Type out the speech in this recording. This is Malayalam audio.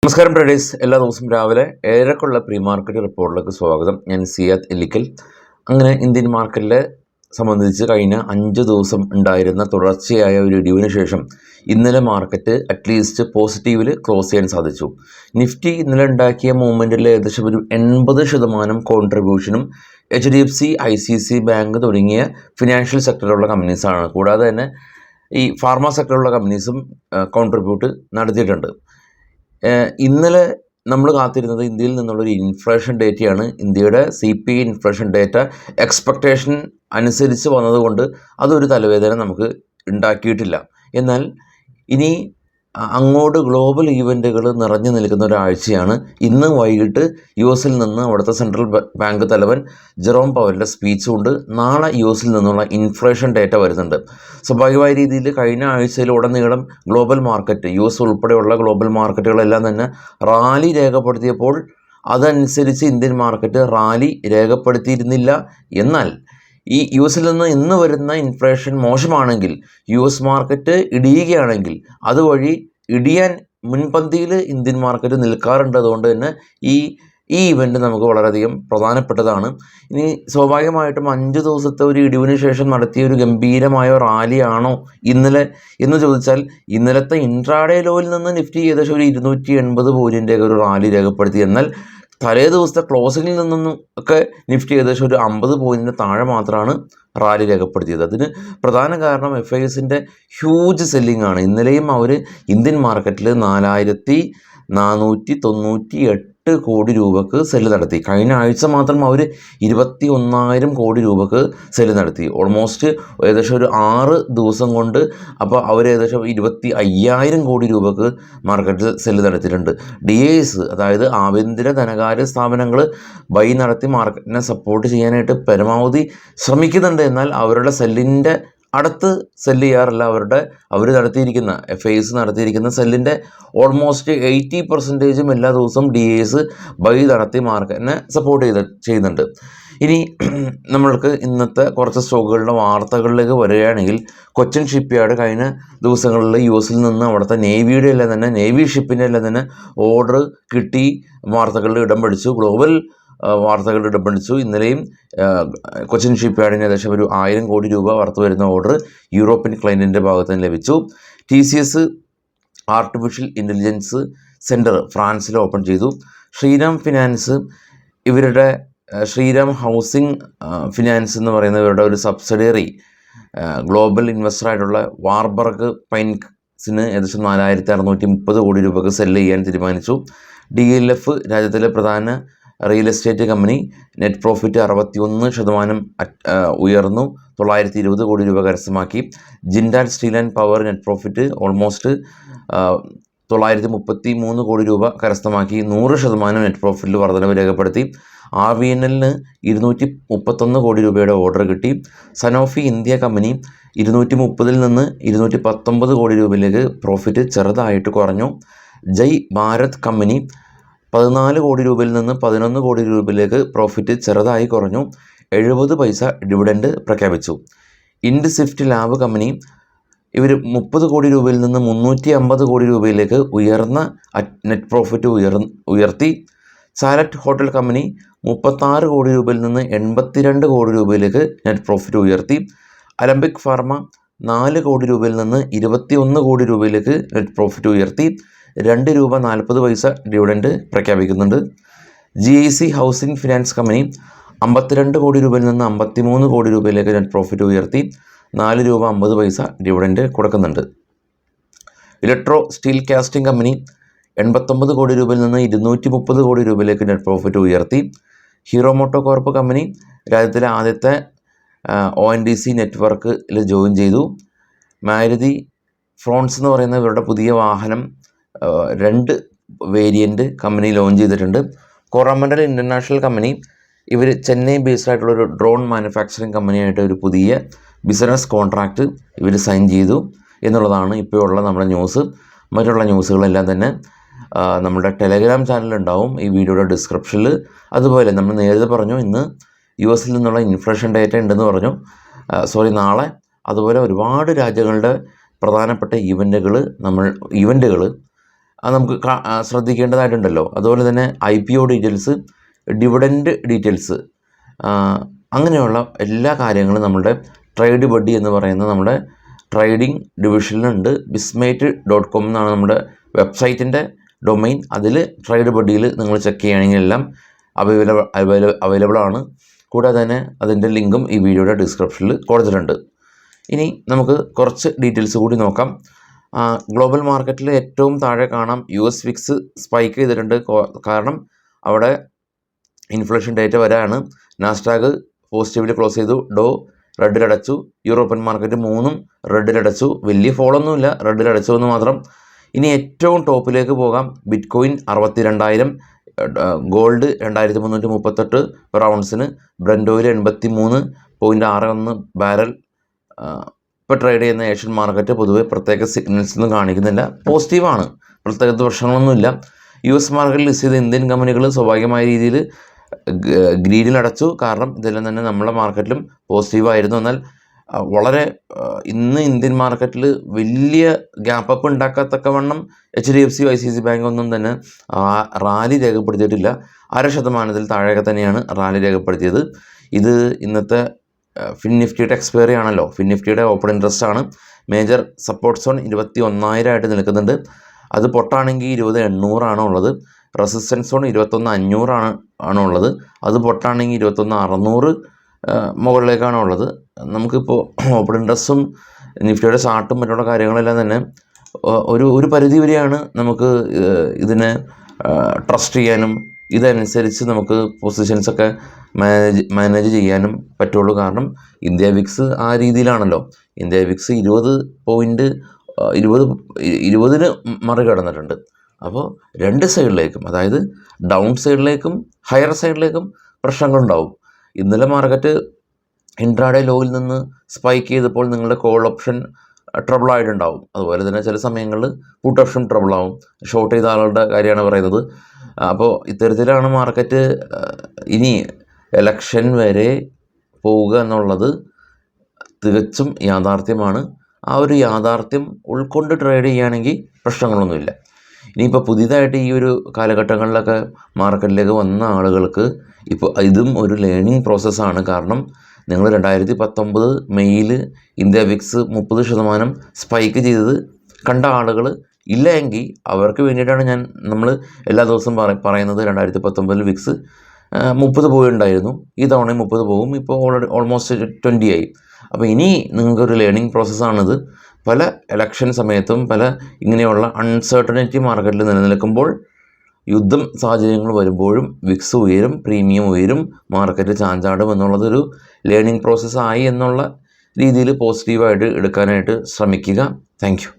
നമസ്കാരം ട്രേഡേഴ്സ്, എല്ലാ ദിവസവും രാവിലെ 7:00 പ്രീ മാർക്കറ്റ് റിപ്പോർട്ടിലേക്ക് സ്വാഗതം. ഞാൻ സിയാദ് ഇല്ലിക്കൽ. അങ്ങനെ ഇന്ത്യൻ മാർക്കറ്റിലെ സംബന്ധിച്ച് കഴിഞ്ഞ 5 ദിവസം ഉണ്ടായിരുന്ന തുടർച്ചയായ ഒരു ഇടിവിന് ശേഷം ഇന്നലെ മാർക്കറ്റ് അറ്റ്ലീസ്റ്റ് പോസിറ്റീവിൽ ക്ലോസ് ചെയ്യാൻ സാധിച്ചു. നിഫ്റ്റി ഇന്നലെ ഉണ്ടാക്കിയ മൂവ്മെൻറ്റിൽ ഏകദേശം ഒരു 80% കോൺട്രിബ്യൂഷനും HDFC, ICICI ബാങ്ക് തുടങ്ങിയ ഫിനാൻഷ്യൽ സെക്ടറിലുള്ള കമ്പനീസാണ്. കൂടാതെ തന്നെ ഈ ഫാർമ സെക്ടറിലുള്ള കമ്പനീസും കോൺട്രിബ്യൂട്ട് നടത്തിയിട്ടുണ്ട്. ഇന്നലെ നമ്മൾ കാത്തിരുന്നത് ഇന്ത്യയിൽ നിന്നുള്ളൊരു ഇൻഫ്ലേഷൻ ഡേറ്റയാണ്. ഇന്ത്യയുടെ CPI ഇൻഫ്ലേഷൻ ഡേറ്റ എക്സ്പെക്റ്റേഷൻ അനുസരിച്ച് വന്നതുകൊണ്ട് അതൊരു തലവേദന നമുക്ക് ഉണ്ടാക്കിയിട്ടില്ല. എന്നാൽ ഇനി അങ്ങോട്ട് ഗ്ലോബൽ ഈവൻറ്റുകൾ നിറഞ്ഞു നിൽക്കുന്ന ഒരാഴ്ചയാണ്. ഇന്ന് വൈകിട്ട് US നിന്ന് അവിടുത്തെ സെൻട്രൽ ബാങ്ക് തലവൻ ജെറോം പവലിൻ്റെ സ്പീച്ചുണ്ട്. നാളെ US നിന്നുള്ള ഇൻഫ്ലേഷൻ ഡേറ്റ വരുന്നുണ്ട്. സ്വാഭാവികമായ രീതിയിൽ കഴിഞ്ഞ ആഴ്ചയിലുടനീളം ഗ്ലോബൽ മാർക്കറ്റ് US ഉൾപ്പെടെയുള്ള ഗ്ലോബൽ മാർക്കറ്റുകളെല്ലാം തന്നെ റാലി രേഖപ്പെടുത്തിയപ്പോൾ അതനുസരിച്ച് ഇന്ത്യൻ മാർക്കറ്റ് റാലി രേഖപ്പെടുത്തിയിരുന്നില്ല. എന്നാൽ ഈ US നിന്ന് ഇന്ന് വരുന്ന ഇൻഫ്ലേഷൻ മോശമാണെങ്കിൽ US മാർക്കറ്റ് ഇടിയുകയാണെങ്കിൽ അതുവഴി ഇടിയാൻ മുൻപന്തിയിൽ ഇന്ത്യൻ മാർക്കറ്റ് നിൽക്കാറുണ്ട്. അതുകൊണ്ട് തന്നെ ഈ ഇവൻ്റ് നമുക്ക് വളരെയധികം പ്രധാനപ്പെട്ടതാണ്. ഇനി സ്വാഭാവികമായിട്ടും 5 ദിവസത്തെ ഒരു ഇടിവിന് ശേഷം നടത്തിയ ഒരു ഗംഭീരമായ റാലിയാണോ ഇന്നലെ എന്ന് ചോദിച്ചാൽ, ഇന്നലത്തെ ഇൻട്രാഡേ ലോയിൽ നിന്ന് നിഫ്റ്റി ഏകദേശം ഒരു 280 പോയിൻ്റെയൊക്കെ ഒരു റാലി രേഖപ്പെടുത്തി. എന്നാൽ തലേ ദിവസത്തെ ക്ലോസിങ്ങിൽ നിന്നും ഒക്കെ നിഫ്റ്റി ഏകദേശം ഒരു 50 പോയിൻറ്റിന് താഴെ മാത്രമാണ് റാലി രേഖപ്പെടുത്തിയത്. അതിന് പ്രധാന കാരണം FISൻ്റെ ഹ്യൂജ് സെല്ലിംഗ് ആണ്. ഇന്നലെയും അവർ ഇന്ത്യൻ മാർക്കറ്റിൽ 4498 കോടി രൂപക്ക് സെല്ല് നടത്തി. കഴിഞ്ഞ ആഴ്ച മാത്രം അവർ 21,000 കോടി രൂപക്ക് സെല്ല് നടത്തി. ഓൾമോസ്റ്റ് ഏകദേശം ഒരു 6 ദിവസം കൊണ്ട് അപ്പോൾ അവർ ഏകദേശം 25,000 കോടി രൂപക്ക് മാർക്കറ്റിൽ സെല്ല് നടത്തിയിട്ടുണ്ട്. DIS, അതായത് ആഭ്യന്തര ധനകാര്യ സ്ഥാപനങ്ങൾ ബൈ നടത്തി മാർക്കറ്റിനെ സപ്പോർട്ട് ചെയ്യാനായിട്ട് പരമാവധി ശ്രമിക്കുന്നുണ്ട്. എന്നാൽ അവരുടെ സെല്ലിൻ്റെ അടുത്ത് സെല്ല് ചെയ്യാറില്ല. അവർ നടത്തിയിരിക്കുന്ന FIS നടത്തിയിരിക്കുന്ന സെല്ലിൻ്റെ ഓൾമോസ്റ്റ് 80% എല്ലാ ദിവസവും DIS ബൈ നടത്തി മാർക്കറ്റിനെ സപ്പോർട്ട് ചെയ്യുന്നുണ്ട്. ഇനി നമ്മൾക്ക് ഇന്നത്തെ കുറച്ച് സ്റ്റോക്കുകളുടെ വാർത്തകളിലേക്ക് വരികയാണെങ്കിൽ, കൊച്ചിൻ ഷിപ്പ്യാർഡ് കഴിഞ്ഞ ദിവസങ്ങളിൽ US നിന്ന് അവിടുത്തെ നേവിയുടെ എല്ലാം തന്നെ നേവി ഷിപ്പിൻ്റെ എല്ലാം തന്നെ ഓർഡർ കിട്ടി വാർത്തകളിൽ ഇടം പിടിച്ചു. ഗ്ലോബൽ വാർത്തകൾ ഇടം പിടിച്ചു. ഇന്നലെയും കൊച്ചിൻ ഷിപ്പ്യാർഡിന് ഏകദേശം ഒരു 1000 കോടി രൂപ വർത്ത് വരുന്ന ഓർഡർ യൂറോപ്യൻ ക്ലയൻറ്റിൻ്റെ ഭാഗത്ത് നിന്ന് ലഭിച്ചു. TCS ആർട്ടിഫിഷ്യൽ ഇൻ്റലിജൻസ് സെൻറ്റർ ഫ്രാൻസിൽ ഓപ്പൺ ചെയ്തു. ശ്രീറാം ഫിനാൻസ്, ഇവരുടെ ശ്രീറാം ഹൗസിംഗ് ഫിനാൻസ് എന്ന് പറയുന്ന ഇവരുടെ ഒരു സബ്സിഡിയറി ഗ്ലോബൽ ഇൻവെസ്റ്ററായിട്ടുള്ള വാർബർഗ് പൈൻസിന് ഏകദേശം 4630 കോടി രൂപക്ക് സെല്ല് ചെയ്യാൻ തീരുമാനിച്ചു. DLF, രാജ്യത്തിലെ പ്രധാന real estate company, net profit 61% ഉയർന്നു 920 കോടി രൂപ കരസ്ഥമാക്കി. Jindal steel and power net profit almost 933 കോടി രൂപ കരസ്ഥമാക്കി 100% നെറ്റ് പ്രോഫിറ്റിൽ വർധനവ് രേഖപ്പെടുത്തി. RVNL 231 കോടി രൂപയുടെ ഓർഡർ കിട്ടി. സനോഫി ഇന്ത്യ കമ്പനി 230 നിന്ന് 219 കോടി രൂപയിലേക്ക് പ്രോഫിറ്റ് ചെറുതായിട്ട് കുറഞ്ഞു. ജയ് ഭാരത് കമ്പനി 14 കോടി രൂപയിൽ നിന്ന് 11 കോടി രൂപയിലേക്ക് പ്രോഫിറ്റ് ചെറുതായി കുറഞ്ഞു. 70 പൈസ ഡിവിഡൻഡ് പ്രഖ്യാപിച്ചു. ഇൻഡ് സ്വിഫ്റ്റ് ലാബ് കമ്പനി, ഇവർ 30 കോടി രൂപയിൽ നിന്ന് 350 കോടി രൂപയിലേക്ക് ഉയർന്ന നെറ്റ് പ്രോഫിറ്റ് ഉയർത്തി. സാലറ്റ് ഹോട്ടൽ കമ്പനി 36 കോടി രൂപയിൽ നിന്ന് 82 കോടി രൂപയിലേക്ക് നെറ്റ് പ്രോഫിറ്റ് ഉയർത്തി. അലംബിക് ഫാർമ 4 കോടി രൂപയിൽ നിന്ന് 21 കോടി രൂപയിലേക്ക് നെറ്റ് പ്രോഫിറ്റ് ഉയർത്തി. 2 രൂപ 40 പൈസ ഡിവിഡൻഡ് പ്രഖ്യാപിക്കുന്നുണ്ട്. GIC ഹൗസിംഗ് ഫിനാൻസ് കമ്പനി 52 കോടി രൂപയിൽ നിന്ന് 53 കോടി രൂപയിലേക്ക് നെറ്റ് പ്രോഫിറ്റ് ഉയർത്തി. 4 രൂപ 50 പൈസ ഡിവിഡൻഡ് കൊടുക്കുന്നുണ്ട്. ഇലക്ട്രോ സ്റ്റീൽ കാസ്റ്റിംഗ് കമ്പനി 89 കോടി രൂപയിൽ നിന്ന് 230 കോടി രൂപയിലേക്ക് നെറ്റ് പ്രോഫിറ്റ് ഉയർത്തി. ഹീറോ മോട്ടോ കോർപ്പ് കമ്പനി രാജ്യത്തിലെ ആദ്യത്തെ ONDC നെറ്റ്വർക്കിൽ ജോയിൻ ചെയ്തു. മാരുതി ഫ്രോൺസ് എന്ന് പറയുന്ന ഇവരുടെ പുതിയ വാഹനം 2 വേരിയൻറ്റ് കമ്പനി ലോഞ്ച് ചെയ്തിട്ടുണ്ട്. കൊറോമൻഡൽ ഇൻ്റർനാഷണൽ കമ്പനി, ഇവർ ചെന്നൈ ബേസ്ഡ് ആയിട്ടുള്ളൊരു ഡ്രോൺ മാനുഫാക്ചറിങ് കമ്പനിയായിട്ട് ഒരു പുതിയ ബിസിനസ് കോൺട്രാക്റ്റ് ഇവർ സൈൻ ചെയ്തു എന്നുള്ളതാണ് ഇപ്പോഴുള്ള നമ്മുടെ ന്യൂസ്. മറ്റുള്ള ന്യൂസുകളെല്ലാം തന്നെ നമ്മുടെ ടെലഗ്രാം ചാനലുണ്ടാവും, ഈ വീഡിയോയുടെ ഡിസ്ക്രിപ്ഷനിൽ. അതുപോലെ നമ്മൾ നേരത്തെ പറഞ്ഞു ഇന്ന് US നിന്നുള്ള ഇൻഫ്ലേഷൻ ഡേറ്റ ഉണ്ടെന്ന് പറഞ്ഞു, നാളെ. അതുപോലെ ഒരുപാട് രാജ്യങ്ങളുടെ പ്രധാനപ്പെട്ട ഇവൻറ്റുകൾ അത് നമുക്ക് ശ്രദ്ധിക്കേണ്ടതായിട്ടുണ്ടല്ലോ. അതുപോലെ തന്നെ IPO ഡീറ്റെയിൽസ്, ഡിവിഡൻഡ് ഡീറ്റെയിൽസ്, അങ്ങനെയുള്ള എല്ലാ കാര്യങ്ങളും നമ്മുടെ ട്രേഡ് ബഡ്ഡി എന്ന് പറയുന്ന നമ്മുടെ ട്രേഡിംഗ് ഡിവിഷനിലുണ്ട്. Bismate.com എന്നാണ് നമ്മുടെ വെബ്സൈറ്റിൻ്റെ ഡൊമൈൻ. അതിൽ ട്രേഡ് ബഡ്ഡിയിൽ നിങ്ങൾ ചെക്ക് ചെയ്യുകയാണെങ്കിൽ എല്ലാം അവൈലബിൾ ആണ്. കൂടാതെ തന്നെ അതിൻ്റെ ലിങ്കും ഈ വീഡിയോയുടെ ഡിസ്ക്രിപ്ഷനിൽ കൊടുത്തിട്ടുണ്ട്. ഇനി നമുക്ക് കുറച്ച് ഡീറ്റെയിൽസ് കൂടി നോക്കാം. ഗ്ലോബൽ മാർക്കറ്റിൽ ഏറ്റവും താഴെ കാണാം US വിക്സ് സ്പൈക്ക് ചെയ്തിട്ടുണ്ട്. കാരണം അവിടെ ഇൻഫ്ലേഷൻ ഡേറ്റ വരാണ്. നാസ്ഡാക്ക് പോസിറ്റീവിൽ ക്ലോസ് ചെയ്തു, ഡോ റെഡിലടച്ചു, യൂറോപ്യൻ മാർക്കറ്റ് മൂന്നും റെഡിലടച്ചു. വലിയ ഫോളൊന്നുമില്ല, റെഡിലടച്ചു എന്ന് മാത്രം. ഇനി ഏറ്റവും ടോപ്പിലേക്ക് പോകാം. ബിറ്റ്കോയിൻ 62,000, ഗോൾഡ് 2338 പെർ ഔൺസിന്, ബ്രന്റ് ഓയിൽ 83.61 ബാരൽ. ഇപ്പോൾ ട്രേഡ് ചെയ്യുന്ന ഏഷ്യൻ മാർക്കറ്റ് പൊതുവെ പ്രത്യേക സിഗ്നൽസ് ഒന്നും കാണിക്കുന്നില്ല, പോസിറ്റീവാണ്, പ്രത്യേക പ്രശ്നങ്ങളൊന്നുമില്ല. US മാർക്കറ്റിൽ ലിസ്റ്റ് ചെയ്ത ഇന്ത്യൻ കമ്പനികൾ സ്വാഭാവികമായ രീതിയിൽ ഗ്രീനിൽ അടച്ചു. കാരണം ഇതെല്ലാം തന്നെ നമ്മുടെ മാർക്കറ്റിലും പോസിറ്റീവായിരുന്നു. എന്നാൽ വളരെ ഇന്ന് ഇന്ത്യൻ മാർക്കറ്റിൽ വലിയ ഗ്യാപ്പ് അപ്പ് ഉണ്ടാക്കത്തക്കവണ്ണം HDFC ICICI ബാങ്ക് ഒന്നും തന്നെ റാലി രേഖപ്പെടുത്തിയിട്ടില്ല. 0.5% താഴെയൊക്കെ തന്നെയാണ് റാലി രേഖപ്പെടുത്തിയത്. ഇത് ഇന്നത്തെ ഫിൻ നിഫ്റ്റിയുടെ എക്സ്പയറി ആണല്ലോ. ഫിൻ നിഫ്റ്റിയുടെ ഓപ്പൺ ഇൻട്രസ്റ്റ് ആണ്. മേജർ സപ്പോർട്ട് സോൺ 21,000 ആയിട്ട് നിൽക്കുന്നുണ്ട്. അത് പൊട്ടാണെങ്കിൽ 20,800 ആണ് ഉള്ളത്. റെസിസ്റ്റൻസ് സോൺ 21,500 ആണ് ഉള്ളത്. അത് പൊട്ടാണെങ്കിൽ 21,600 മുകളിലേക്കാണ് ഉള്ളത്. നമുക്കിപ്പോൾ ഓപ്പൺ ഇൻട്രസ്റ്റും നിഫ്റ്റിയുടെ ചാർട്ടും മറ്റുള്ള കാര്യങ്ങളെല്ലാം തന്നെ ഒരു പരിധി വരെയാണ് നമുക്ക് ഇതിനെ ട്രസ്റ്റ് ചെയ്യാനും ഇതനുസരിച്ച് നമുക്ക് പൊസിഷൻസൊക്കെ മാനേജ് ചെയ്യാനും പറ്റുള്ളൂ. കാരണം ഇന്ത്യ വിക്സ് ആ രീതിയിലാണല്ലോ. India Vicks 20 മറികടന്നിട്ടുണ്ട്. അപ്പോൾ രണ്ട് സൈഡിലേക്കും, അതായത് ഡൗൺ സൈഡിലേക്കും ഹയർ സൈഡിലേക്കും പ്രശ്നങ്ങളുണ്ടാവും. ഇന്നലെ മാർക്കറ്റ് ഇൻട്രാഡേ ലോയിൽ നിന്ന് സ്പൈക്ക് ചെയ്തപ്പോൾ നിങ്ങളുടെ കോൾ ഓപ്ഷൻ ട്രബിൾ ആയിട്ടുണ്ടാവും. അതുപോലെ തന്നെ ചില സമയങ്ങളിൽ പുട്ട് ഓപ്ഷൻ ട്രബിൾ ആവും. ഷോർട്ട് ചെയ്ത ആളുടെ കാര്യമാണ് പറയുന്നത്. അപ്പോൾ ഇത്തരത്തിലാണ് മാർക്കറ്റ് ഇനി എലക്ഷൻ വരെ പോവുക എന്നുള്ളത് തികച്ചും യാഥാർത്ഥ്യമാണ്. ആ ഒരു യാഥാർത്ഥ്യം ഉൾക്കൊണ്ട് ട്രേഡ് ചെയ്യുകയാണെങ്കിൽ പ്രശ്നങ്ങളൊന്നുമില്ല. ഇനിയിപ്പോൾ പുതിയതായിട്ട് ഈ ഒരു കാലഘട്ടങ്ങളിലൊക്കെ മാർക്കറ്റിലേക്ക് വന്ന ആളുകൾക്ക് ഇപ്പോൾ ഇതും ഒരു ലേണിംഗ് പ്രോസസ്സാണ്. കാരണം നിങ്ങൾ 2019 മെയ്യിൽ ഇന്ത്യ വിക്സ് 30% സ്പൈക്ക് ചെയ്തത് കണ്ട ആളുകൾ ഇല്ല എങ്കിൽ അവർക്ക് വേണ്ടിയിട്ടാണ് നമ്മൾ എല്ലാ ദിവസവും പറയുന്നത്. 2019 വിക്സ് 30 പോയിട്ടുണ്ടായിരുന്നു, ഈ തവണയും 30 പോകും. ഇപ്പോൾ ഓൾമോസ്റ്റ് 20 ആയി. അപ്പോൾ ഇനി നിങ്ങൾക്കൊരു ലേണിംഗ് പ്രോസസ്സാണിത്. പല ഇലക്ഷൻ സമയത്തും പല ഇങ്ങനെയുള്ള അൺസർട്ടനിറ്റി മാർക്കറ്റിൽ നിലനിൽക്കുമ്പോൾ, യുദ്ധം സാഹചര്യങ്ങൾ വരുമ്പോഴും വിക്സ് ഉയരും, പ്രീമിയം ഉയരും, മാർക്കറ്റ് ചാഞ്ചാടും എന്നുള്ളതൊരു ലേണിംഗ് പ്രോസസ്സായി എന്നുള്ള രീതിയിൽ പോസിറ്റീവായിട്ട് എടുക്കാനായിട്ട് ശ്രമിക്കുക. Thank you.